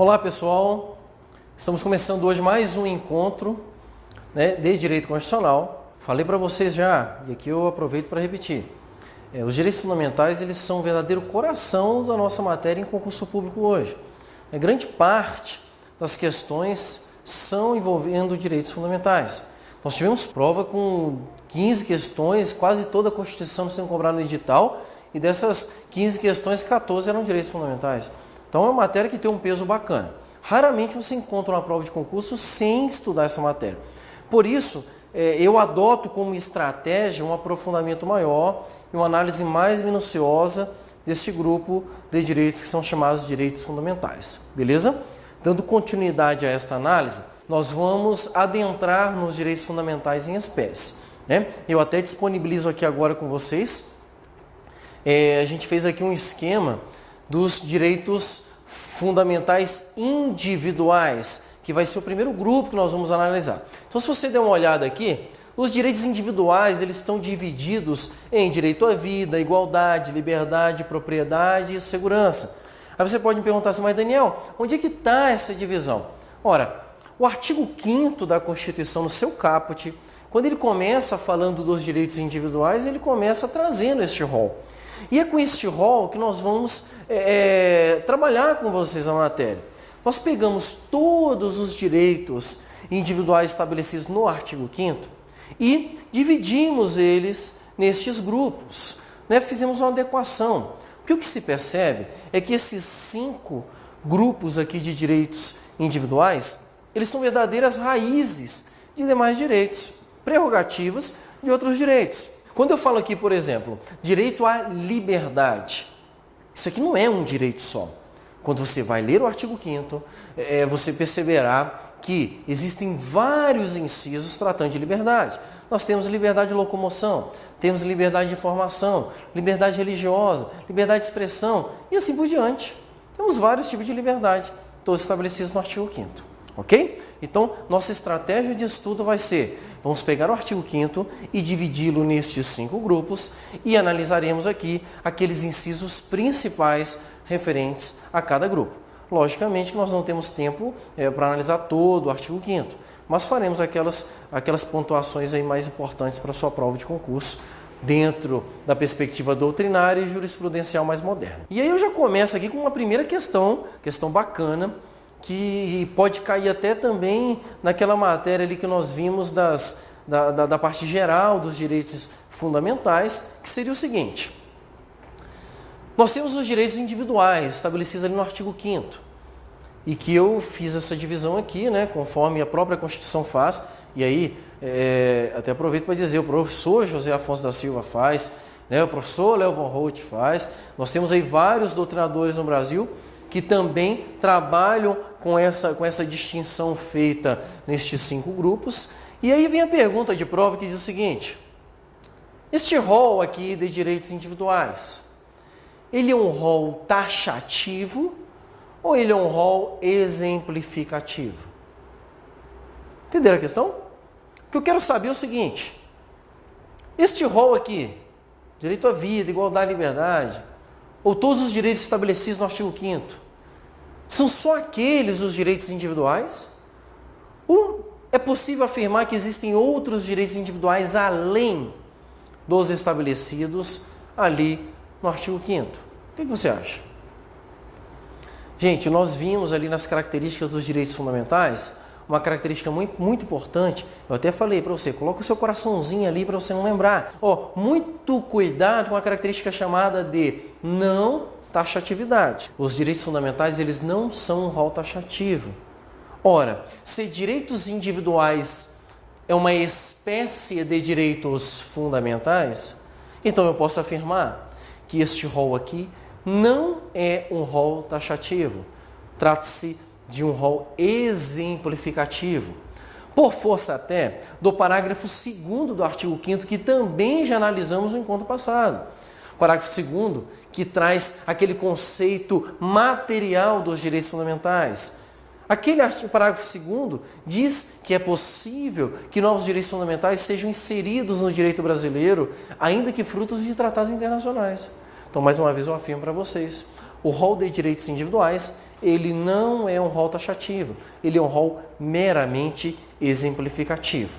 Olá pessoal, estamos começando hoje mais um encontro de Direito Constitucional. Falei para vocês já, e aqui eu aproveito para repetir. Os direitos fundamentais eles são o verdadeiro coração da nossa matéria em concurso público hoje. Grande parte das questões são envolvendo direitos fundamentais. Nós tivemos prova com 15 questões, quase toda a Constituição sendo cobrada no edital, e dessas 15 questões, 14 eram direitos fundamentais. Então é uma matéria que tem um peso bacana. Raramente você encontra uma prova de concurso sem estudar essa matéria. Por isso, eu adoto como estratégia um aprofundamento maior e uma análise mais minuciosa deste grupo de direitos que são chamados de direitos fundamentais. Beleza? Dando continuidade a esta análise, nós vamos adentrar nos direitos fundamentais em espécie. Eu até disponibilizo aqui agora com vocês. A gente fez aqui um esquema dos direitos fundamentais individuais, que vai ser o primeiro grupo que nós vamos analisar. Então, se você der uma olhada aqui, os direitos individuais eles estão divididos em direito à vida, igualdade, liberdade, propriedade e segurança. Aí você pode me perguntar assim, mas Daniel, onde é que está essa divisão? Ora, o artigo 5º da Constituição, no seu caput, quando ele começa falando dos direitos individuais, ele começa trazendo este rol. E é com este rol que nós vamos trabalhar com vocês a matéria. Nós pegamos todos os direitos individuais estabelecidos no artigo 5º e dividimos eles nestes grupos. Fizemos uma adequação. Porque o que se percebe é que esses 5 grupos aqui de direitos individuais, eles são verdadeiras raízes de demais direitos, prerrogativas de outros direitos. Quando eu falo aqui, por exemplo, direito à liberdade, isso aqui não é um direito só. Quando você vai ler o artigo 5º, você perceberá que existem vários incisos tratando de liberdade. Nós temos liberdade de locomoção, temos liberdade de informação, liberdade religiosa, liberdade de expressão e assim por diante. Temos vários tipos de liberdade, todos estabelecidos no artigo 5º. Ok? Então, nossa estratégia de estudo vai ser, vamos pegar o artigo 5º e dividi-lo nestes 5 grupos e analisaremos aqui aqueles incisos principais referentes a cada grupo. Logicamente que nós não temos tempo para analisar todo o artigo 5º, mas faremos aquelas pontuações aí mais importantes para a sua prova de concurso, dentro da perspectiva doutrinária e jurisprudencial mais moderna. E aí eu já começo aqui com uma primeira questão bacana, que pode cair até também naquela matéria ali que nós vimos da parte geral dos direitos fundamentais, que seria o seguinte. Nós temos os direitos individuais estabelecidos ali no artigo 5º, e que eu fiz essa divisão aqui, conforme a própria Constituição faz, e aí até aproveito para dizer, o professor José Afonso da Silva faz, o professor Léo von Hout faz, nós temos aí vários doutrinadores no Brasil que também trabalham com essa distinção feita nestes 5 grupos. E aí vem a pergunta de prova que diz o seguinte: este rol aqui de direitos individuais, ele é um rol taxativo ou ele é um rol exemplificativo? Entenderam a questão? O que eu quero saber é o seguinte: este rol aqui, direito à vida, igualdade e liberdade, ou todos os direitos estabelecidos no artigo 5º, são só aqueles os direitos individuais? Ou é possível afirmar que existem outros direitos individuais além dos estabelecidos ali no artigo 5º? O que você acha? Gente, nós vimos ali nas características dos direitos fundamentais uma característica muito, muito importante. Eu até falei para você, coloca o seu coraçãozinho ali para você não lembrar. Muito cuidado com a característica chamada de não taxatividade. Os direitos fundamentais, eles não são um rol taxativo. Ora, se direitos individuais é uma espécie de direitos fundamentais, então eu posso afirmar que este rol aqui não é um rol taxativo. Trata-se de um rol exemplificativo. Por força até do parágrafo 2º do artigo 5º, que também já analisamos no encontro passado. Parágrafo 2º, que traz aquele conceito material dos direitos fundamentais. Aquele parágrafo 2º diz que é possível que novos direitos fundamentais sejam inseridos no direito brasileiro, ainda que frutos de tratados internacionais. Então, mais uma vez, eu afirmo para vocês, o rol de direitos individuais ele não é um rol taxativo, ele é um rol meramente exemplificativo.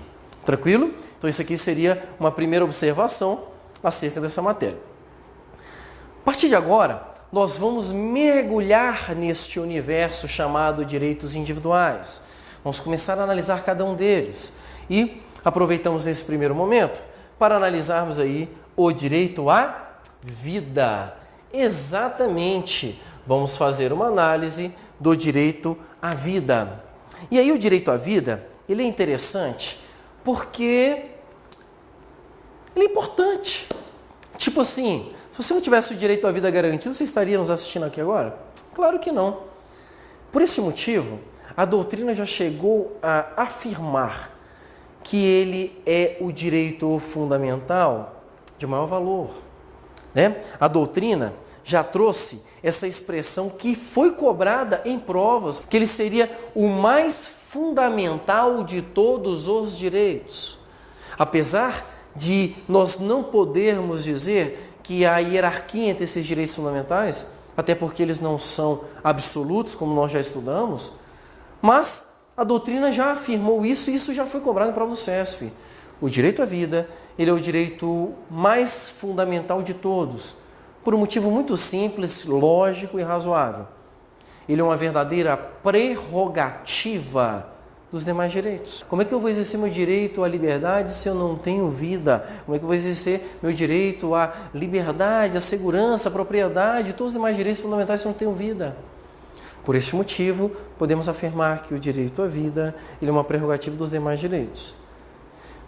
Tranquilo? Então isso aqui seria uma primeira observação acerca dessa matéria. A partir de agora, nós vamos mergulhar neste universo chamado direitos individuais. Vamos começar a analisar cada um deles e aproveitamos esse primeiro momento para analisarmos aí o direito à vida. Exatamente, vamos fazer uma análise do direito à vida. E aí o direito à vida, ele é interessante porque ele é importante. Tipo assim, se você não tivesse o direito à vida garantido, você estaria nos assistindo aqui agora? Claro que não. Por esse motivo, a doutrina já chegou a afirmar que ele é o direito fundamental de maior valor, né? A doutrina já trouxe essa expressão que foi cobrada em provas, que ele seria o mais fundamental de todos os direitos. Apesar de nós não podermos dizer que há hierarquia entre esses direitos fundamentais, até porque eles não são absolutos, como nós já estudamos, mas a doutrina já afirmou isso e isso já foi cobrado em prova do CESP. O direito à vida, ele é o direito mais fundamental de todos, por um motivo muito simples, lógico e razoável. Ele é uma verdadeira prerrogativa dos demais direitos. Como é que eu vou exercer meu direito à liberdade se eu não tenho vida? Como é que eu vou exercer meu direito à liberdade, à segurança, à propriedade, todos os demais direitos fundamentais se eu não tenho vida? Por este motivo, podemos afirmar que o direito à vida ele é uma prerrogativa dos demais direitos.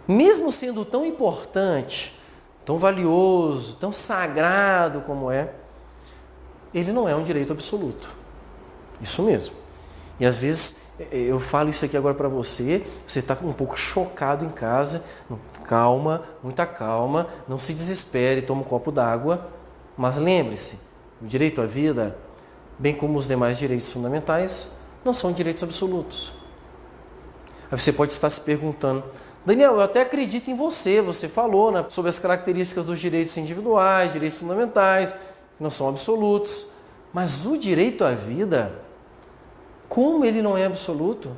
Mesmo sendo tão importante, tão valioso, tão sagrado como é, ele não é um direito absoluto. Isso mesmo. E às vezes eu falo isso aqui agora para você, você está um pouco chocado em casa. Calma, muita calma, não se desespere, toma um copo d'água. Mas lembre-se, o direito à vida, bem como os demais direitos fundamentais, não são direitos absolutos. Aí você pode estar se perguntando, Daniel, eu até acredito em você, você falou, né, sobre as características dos direitos individuais, direitos fundamentais, que não são absolutos, mas o direito à vida, como ele não é absoluto?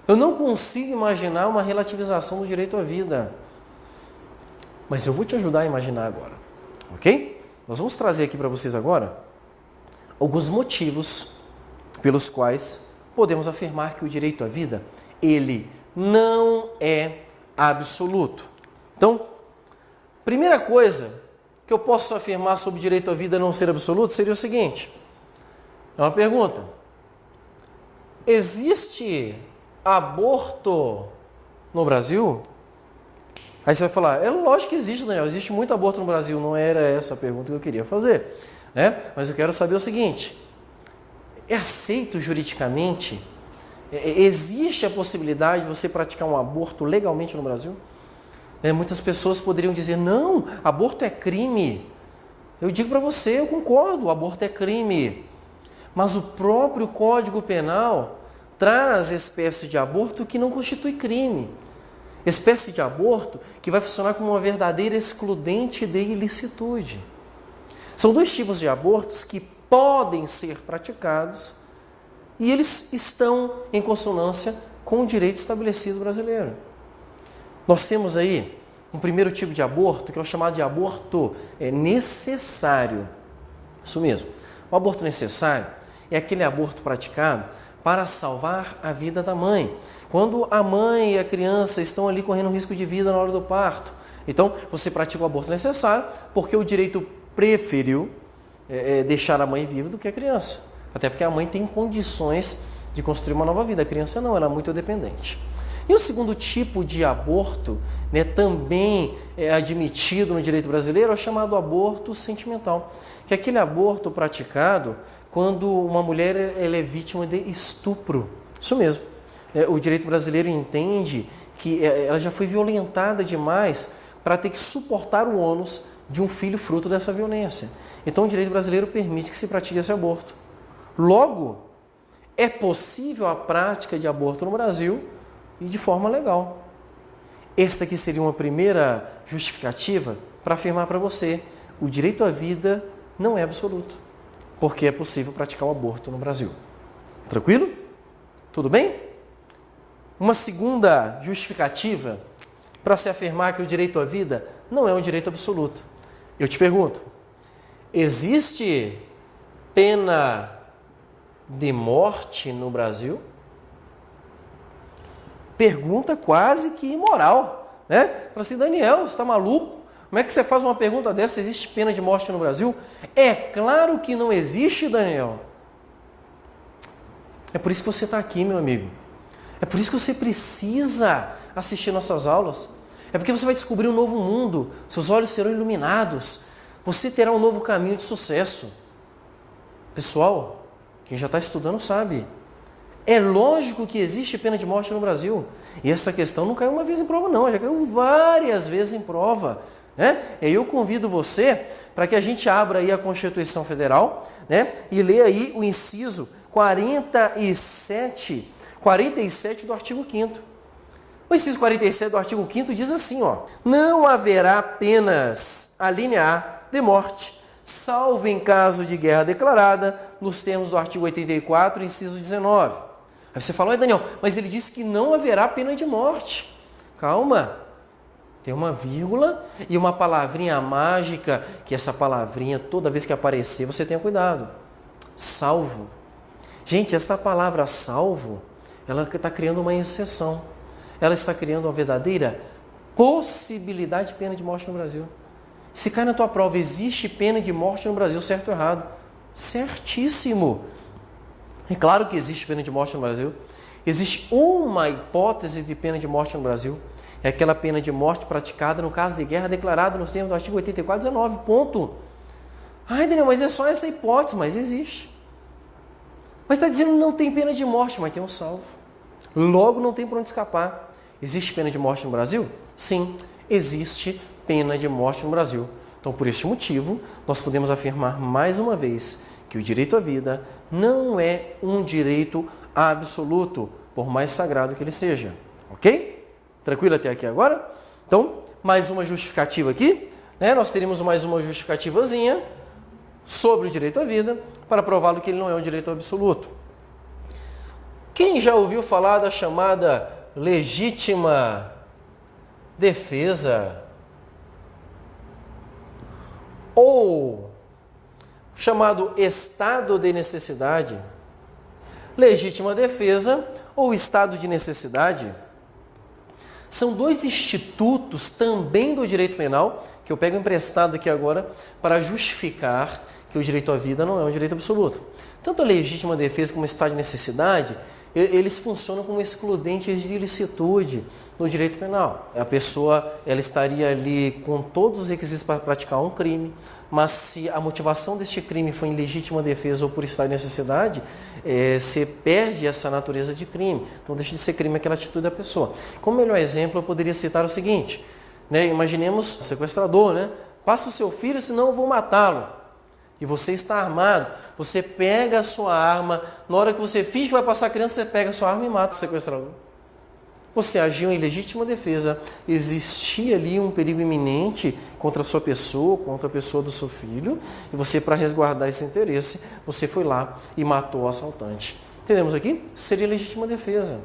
Eu não consigo imaginar uma relativização do direito à vida. Mas eu vou te ajudar a imaginar agora, ok? Nós vamos trazer aqui para vocês agora alguns motivos pelos quais podemos afirmar que o direito à vida, ele não é absoluto. Então, primeira coisa que eu posso afirmar sobre o direito à vida não ser absoluto seria o seguinte. É uma pergunta. Existe aborto no Brasil? Aí você vai falar, é lógico que existe, Daniel, existe muito aborto no Brasil. Não era essa a pergunta que eu queria fazer, né? Mas eu quero saber o seguinte, é aceito juridicamente? Existe a possibilidade de você praticar um aborto legalmente no Brasil? Muitas pessoas poderiam dizer, não, aborto é crime. Eu digo para você, eu concordo, o aborto é crime. Mas o próprio Código Penal traz espécie de aborto que não constitui crime. Espécie de aborto que vai funcionar como uma verdadeira excludente de ilicitude. São dois tipos de abortos que podem ser praticados e eles estão em consonância com o direito estabelecido brasileiro. Nós temos aí um primeiro tipo de aborto, que é o chamado de aborto necessário. Isso mesmo. O aborto necessário é aquele aborto praticado para salvar a vida da mãe. Quando a mãe e a criança estão ali correndo risco de vida na hora do parto. Então, você pratica o aborto necessário porque o direito preferiu deixar a mãe viva do que a criança. Até porque a mãe tem condições de construir uma nova vida. A criança não, ela é muito dependente. E o segundo tipo de aborto, também é admitido no direito brasileiro, é o chamado aborto sentimental. Que é aquele aborto praticado quando uma mulher ela é vítima de estupro. Isso mesmo. O direito brasileiro entende que ela já foi violentada demais para ter que suportar o ônus de um filho fruto dessa violência. Então o direito brasileiro permite que se pratique esse aborto. Logo, é possível a prática de aborto no Brasil e de forma legal. Esta aqui seria uma primeira justificativa para afirmar para você, o direito à vida não é absoluto, porque é possível praticar o aborto no Brasil. Tranquilo? Tudo bem? Uma segunda justificativa para se afirmar que o direito à vida não é um direito absoluto. Eu te pergunto, existe pena de morte no Brasil? Pergunta quase que imoral, né? Fala assim, Daniel, você está maluco? Como é que você faz uma pergunta dessa? Existe pena de morte no Brasil? É claro que não existe, Daniel. É por isso que você está aqui, meu amigo. É por isso que você precisa assistir nossas aulas. É porque você vai descobrir um novo mundo. Seus olhos serão iluminados. Você terá um novo caminho de sucesso. Pessoal, quem já está estudando sabe. É lógico que existe pena de morte no Brasil. E essa questão não caiu uma vez em prova, não. Já caiu várias vezes em prova. Né? E aí eu convido você para que a gente abra aí a Constituição Federal, né? E lê aí o inciso 47 do artigo 5º. O inciso 47 do artigo 5º diz assim, ó: não haverá penas, a linha A, de morte, salvo em caso de guerra declarada, nos termos do artigo 84, inciso 19. Aí você fala, Daniel, mas ele disse que não haverá pena de morte. Calma, tem uma vírgula e uma palavrinha mágica, que essa palavrinha, toda vez que aparecer, você tenha cuidado. Salvo. Gente, essa palavra salvo, ela está criando uma exceção. Ela está criando uma verdadeira possibilidade de pena de morte no Brasil. Se cai na tua prova, existe pena de morte no Brasil, certo ou errado? Certíssimo. É claro que existe pena de morte no Brasil. Existe uma hipótese de pena de morte no Brasil. É aquela pena de morte praticada no caso de guerra declarada nos termos do artigo 84, 19, ponto. Ai, Daniel, mas é só essa hipótese, mas existe. Mas está dizendo que não tem pena de morte, mas tem um salvo. Logo não tem por onde escapar. Existe pena de morte no Brasil? Sim, existe pena de morte no Brasil. Então, por este motivo, nós podemos afirmar mais uma vez que o direito à vida não é um direito absoluto, por mais sagrado que ele seja. Ok? Tranquilo até aqui agora? Então, mais uma justificativa aqui, né? Nós teríamos mais uma justificativazinha sobre o direito à vida para prová-lo que ele não é um direito absoluto. Quem já ouviu falar da chamada legítima defesa? Ou chamado estado de necessidade? Legítima defesa ou estado de necessidade são dois institutos também do direito penal que eu pego emprestado aqui agora para justificar que o direito à vida não é um direito absoluto. Tanto a legítima defesa como o estado de necessidade, eles funcionam como excludentes de ilicitude no direito penal. A pessoa ela estaria ali com todos os requisitos para praticar um crime, mas se a motivação deste crime foi em legítima defesa ou por estado de necessidade, você perde essa natureza de crime. Então deixa de ser crime aquela atitude da pessoa. Como melhor exemplo, eu poderia citar o seguinte, né? Imaginemos um sequestrador, né? Passa o seu filho, senão eu vou matá-lo. E você está armado, você pega a sua arma, na hora que você finge que vai passar a criança, você pega a sua arma e mata o sequestrador. Você agiu em legítima defesa, existia ali um perigo iminente contra a sua pessoa, contra a pessoa do seu filho, e você, para resguardar esse interesse, você foi lá e matou o assaltante. Entendemos aqui? Seria legítima defesa.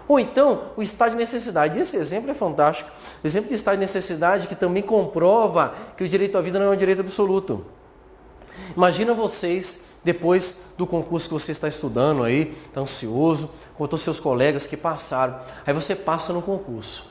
Ou então, o estado de necessidade. Esse exemplo é fantástico. O exemplo de estado de necessidade que também comprova que o direito à vida não é um direito absoluto. Imagina vocês, depois do concurso que você está estudando aí, está ansioso, com todos os seus colegas que passaram, aí você passa no concurso.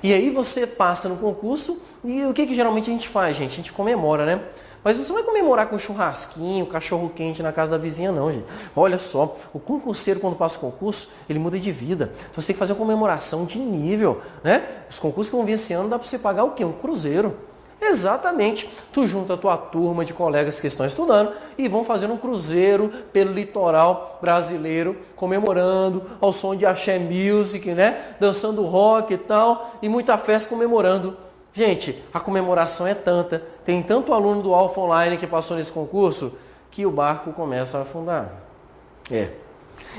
E aí você passa no concurso e o que geralmente a gente faz, gente? A gente comemora, né? Mas você não vai comemorar com churrasquinho, cachorro quente na casa da vizinha, não, gente. Olha só, o concurseiro, quando passa o concurso, ele muda de vida. Então você tem que fazer uma comemoração de nível, né? Os concursos que vão vir esse ano dá para você pagar o quê? Um cruzeiro. Exatamente. Tu junta a tua turma de colegas que estão estudando e vão fazendo um cruzeiro pelo litoral brasileiro, comemorando ao som de axé music, né? Dançando rock e tal, e muita festa comemorando. Gente, a comemoração é tanta, tem tanto aluno do Alpha Online que passou nesse concurso, que o barco começa a afundar.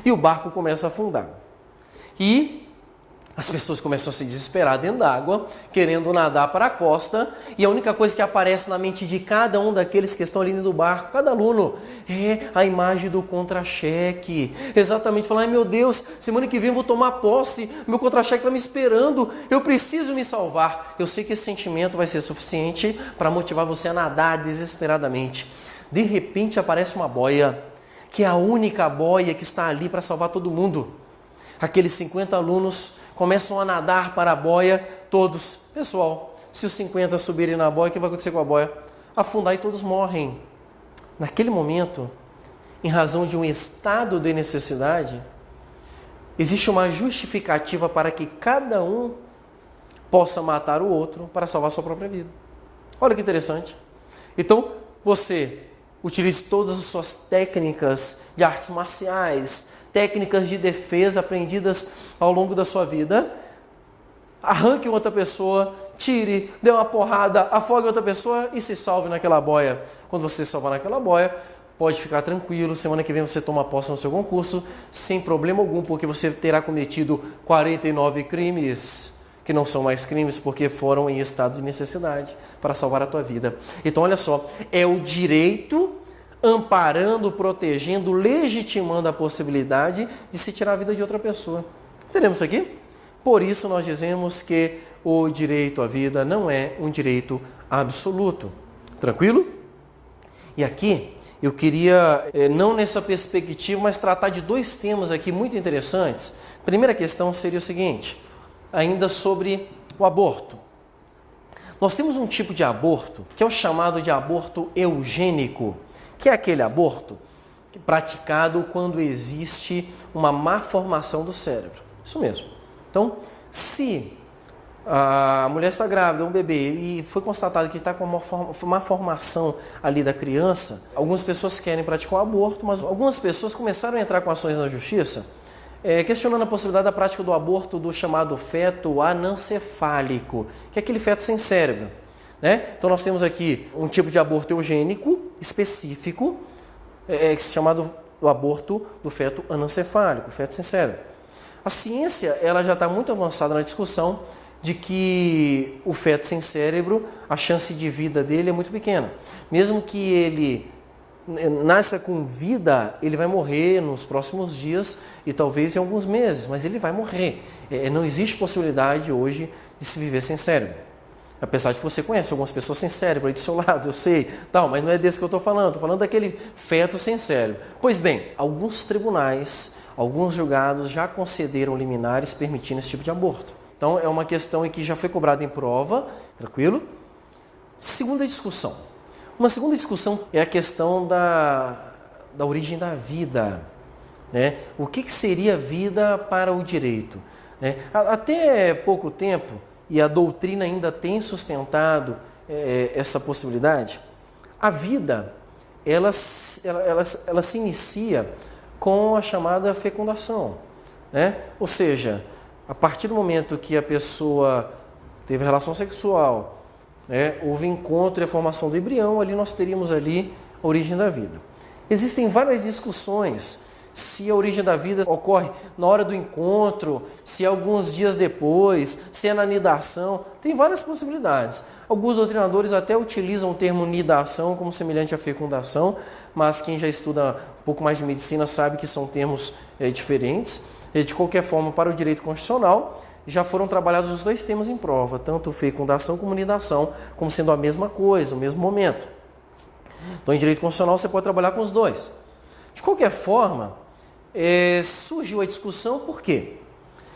E o barco começa a afundar. E As pessoas começam a se desesperar dentro d'água, querendo nadar para a costa, e a única coisa que aparece na mente de cada um daqueles que estão ali dentro do barco, cada aluno, é a imagem do contra-cheque. Exatamente, falando, ai meu Deus, semana que vem eu vou tomar posse, meu contra-cheque está me esperando, eu preciso me salvar. Eu sei que esse sentimento vai ser suficiente para motivar você a nadar desesperadamente. De repente aparece uma boia, que é a única boia que está ali para salvar todo mundo. Aqueles 50 alunos começam a nadar para a boia, todos. Pessoal, se os 50 subirem na boia, o que vai acontecer com a boia? Afundar e todos morrem. Naquele momento, em razão de um estado de necessidade, existe uma justificativa para que cada um possa matar o outro para salvar sua própria vida. Olha que interessante. Então, você utilize todas as suas técnicas de artes marciais, técnicas de defesa aprendidas ao longo da sua vida, arranque outra pessoa, tire, dê uma porrada, afogue outra pessoa e se salve naquela boia. Quando você se salvar naquela boia, pode ficar tranquilo, semana que vem você toma posse no seu concurso, sem problema algum, porque você terá cometido 49 crimes, que não são mais crimes, porque foram em estado de necessidade para salvar a tua vida. Então, olha só, é o direito amparando, protegendo, legitimando a possibilidade de se tirar a vida de outra pessoa. Entendemos isso aqui? Por isso nós dizemos que o direito à vida não é um direito absoluto. Tranquilo? E aqui eu queria, não nessa perspectiva, mas tratar de dois temas aqui muito interessantes. A primeira questão seria o seguinte, ainda sobre o aborto. Nós temos um tipo de aborto que é o chamado de aborto eugênico, que é aquele aborto praticado quando existe uma má formação do cérebro. Isso mesmo. Então, se a mulher está grávida, um bebê, e foi constatado que está com uma má formação ali da criança, algumas pessoas querem praticar o aborto, mas algumas pessoas começaram a entrar com ações na justiça, questionando a possibilidade da prática do aborto do chamado feto anencefálico, que é aquele feto sem cérebro. Então nós temos aqui um tipo de aborto eugênico específico, chamado o aborto do feto anencefálico, feto sem cérebro. A ciência ela já está muito avançada na discussão de que o feto sem cérebro, a chance de vida dele é muito pequena. Mesmo que ele nasça com vida, ele vai morrer nos próximos dias e talvez em alguns meses, mas ele vai morrer. Não existe possibilidade hoje de se viver sem cérebro. Apesar de que você conhece algumas pessoas sem cérebro aí do seu lado, eu sei, mas não é desse que eu estou falando daquele feto sem cérebro. Pois bem, alguns tribunais, alguns julgados já concederam liminares permitindo esse tipo de aborto. Então é uma questão que já foi cobrada em prova, tranquilo? Segunda discussão. Uma segunda discussão é a questão da origem da vida. O que seria vida para o direito? Até pouco tempo, e a doutrina ainda tem sustentado essa possibilidade, a vida ela se inicia com a chamada fecundação. Ou seja, a partir do momento que a pessoa teve relação sexual, houve encontro e a formação do embrião, ali nós teríamos ali a origem da vida. Existem várias discussões se a origem da vida ocorre na hora do encontro, se é alguns dias depois, se é na nidação, tem várias possibilidades. Alguns doutrinadores até utilizam o termo nidação como semelhante à fecundação, mas quem já estuda um pouco mais de medicina sabe que são termos diferentes. De qualquer forma, para o direito constitucional, já foram trabalhados os dois termos em prova, tanto fecundação como nidação, como sendo a mesma coisa, o mesmo momento. Então, em direito constitucional, você pode trabalhar com os dois. De qualquer forma, surgiu a discussão por quê?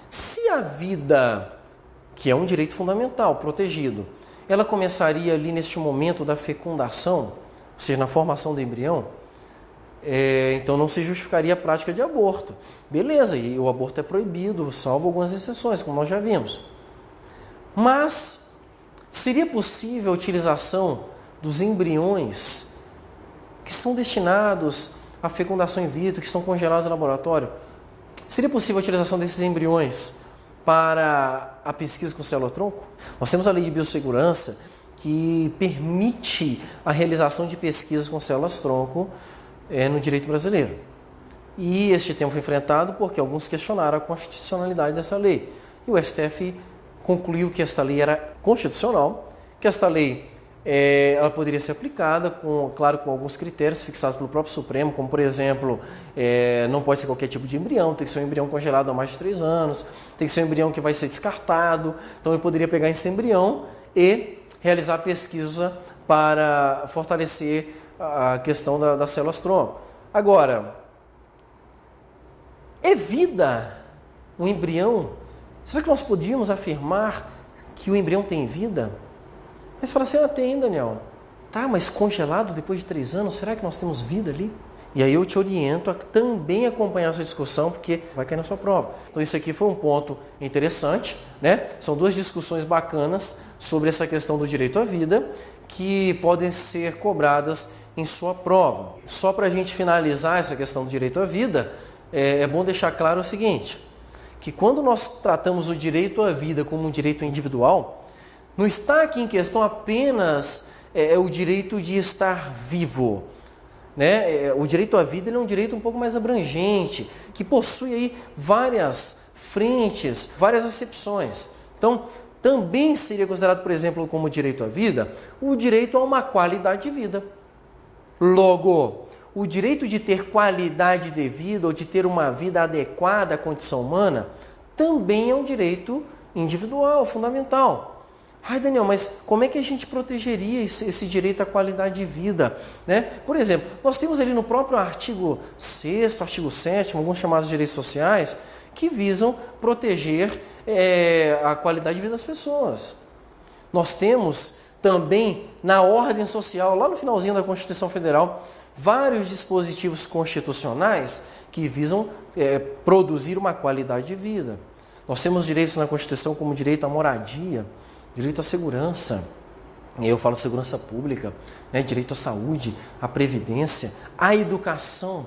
Se a vida, que é um direito fundamental, protegido, ela começaria ali neste momento da fecundação, ou seja, na formação do embrião, então não se justificaria a prática de aborto. Beleza, e o aborto é proibido, salvo algumas exceções, como nós já vimos. Mas seria possível a utilização dos embriões que são destinados à fecundação in vitro, que estão congelados no laboratório? Seria possível a utilização desses embriões para a pesquisa com célula-tronco? Nós temos a lei de biossegurança que permite a realização de pesquisas com células-tronco no direito brasileiro. E este tema foi enfrentado porque alguns questionaram a constitucionalidade dessa lei. e o STF concluiu que esta lei era constitucional, que esta lei ela poderia ser aplicada, claro, com alguns critérios fixados pelo próprio Supremo, como, por exemplo, não pode ser qualquer tipo de embrião, tem que ser um embrião congelado há mais de 3 anos, tem que ser um embrião que vai ser descartado. Então, eu poderia pegar esse embrião e realizar pesquisa para fortalecer a questão das células-tronco. Agora, é vida um embrião? Será que nós podíamos afirmar que o embrião tem vida? Mas fala assim, tem, Daniel. Tá, mas congelado depois de 3 anos, será que nós temos vida ali? E aí eu te oriento a também acompanhar essa discussão, porque vai cair na sua prova. Então isso aqui foi um ponto interessante, né? São 2 discussões bacanas sobre essa questão do direito à vida, que podem ser cobradas em sua prova. Só para a gente finalizar essa questão do direito à vida, é bom deixar claro o seguinte, que quando nós tratamos o direito à vida como um direito individual, não está aqui em questão apenas o direito de estar vivo, né? O direito à vida é um direito um pouco mais abrangente, que possui aí várias frentes, várias acepções. Então, também seria considerado, por exemplo, como direito à vida, o direito a uma qualidade de vida. Logo, o direito de ter qualidade de vida ou de ter uma vida adequada à condição humana também é um direito individual, fundamental. Ai, Daniel, mas como é que a gente protegeria esse direito à qualidade de vida? Né? Por exemplo, nós temos ali no próprio artigo 6º, artigo 7º, alguns chamados direitos sociais, que visam proteger a qualidade de vida das pessoas. Nós temos também na ordem social, lá no finalzinho da Constituição Federal, vários dispositivos constitucionais que visam produzir uma qualidade de vida. Nós temos direitos na Constituição como direito à moradia, direito à segurança, eu falo segurança pública, né? Direito à saúde, à previdência, à educação.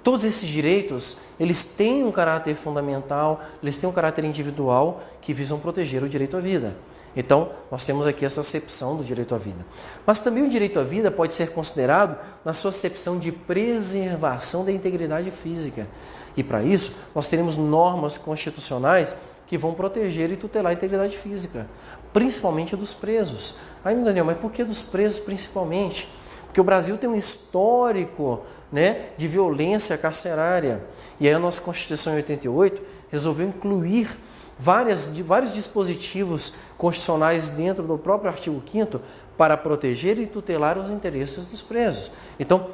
Todos esses direitos, eles têm um caráter fundamental, eles têm um caráter individual que visam proteger o direito à vida. Então, nós temos aqui essa acepção do direito à vida. Mas também o direito à vida pode ser considerado na sua acepção de preservação da integridade física. E para isso, nós teremos normas constitucionais que vão proteger e tutelar a integridade física, principalmente dos presos. Aí, Daniel, mas por que dos presos principalmente? Porque o Brasil tem um histórico, né, de violência carcerária. E aí a nossa Constituição em 88 resolveu incluir vários dispositivos constitucionais dentro do próprio artigo 5º para proteger e tutelar os interesses dos presos. Então,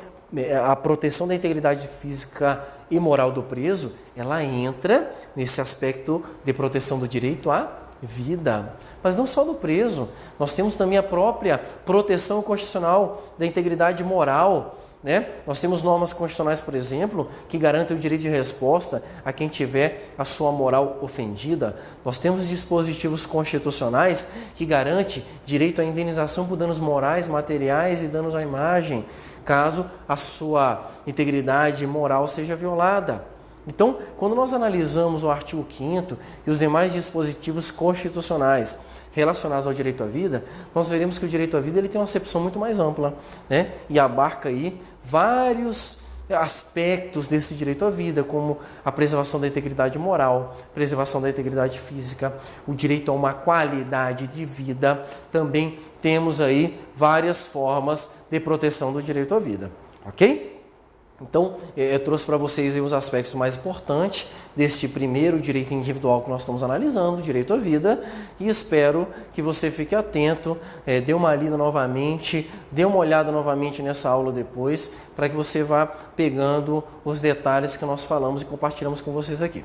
a proteção da integridade física e moral do preso, ela entra nesse aspecto de proteção do direito à vida. Mas não só do preso, nós temos também a própria proteção constitucional da integridade moral, né? Nós temos normas constitucionais, por exemplo, que garantem o direito de resposta a quem tiver a sua moral ofendida. Nós temos dispositivos constitucionais que garantem direito à indenização por danos morais, materiais e danos à imagem, caso a sua integridade moral seja violada. Então, quando nós analisamos o artigo 5º e os demais dispositivos constitucionais relacionados ao direito à vida, nós veremos que o direito à vida ele tem uma acepção muito mais ampla, né? E abarca aí vários aspectos desse direito à vida, como a preservação da integridade moral, preservação da integridade física, o direito a uma qualidade de vida. Também temos aí várias formas de proteção do direito à vida, ok? Então, eu trouxe para vocês aí os aspectos mais importantes deste primeiro direito individual que nós estamos analisando, o direito à vida, e espero que você fique atento, dê uma lida novamente, dê uma olhada novamente nessa aula depois, para que você vá pegando os detalhes que nós falamos e compartilhamos com vocês aqui.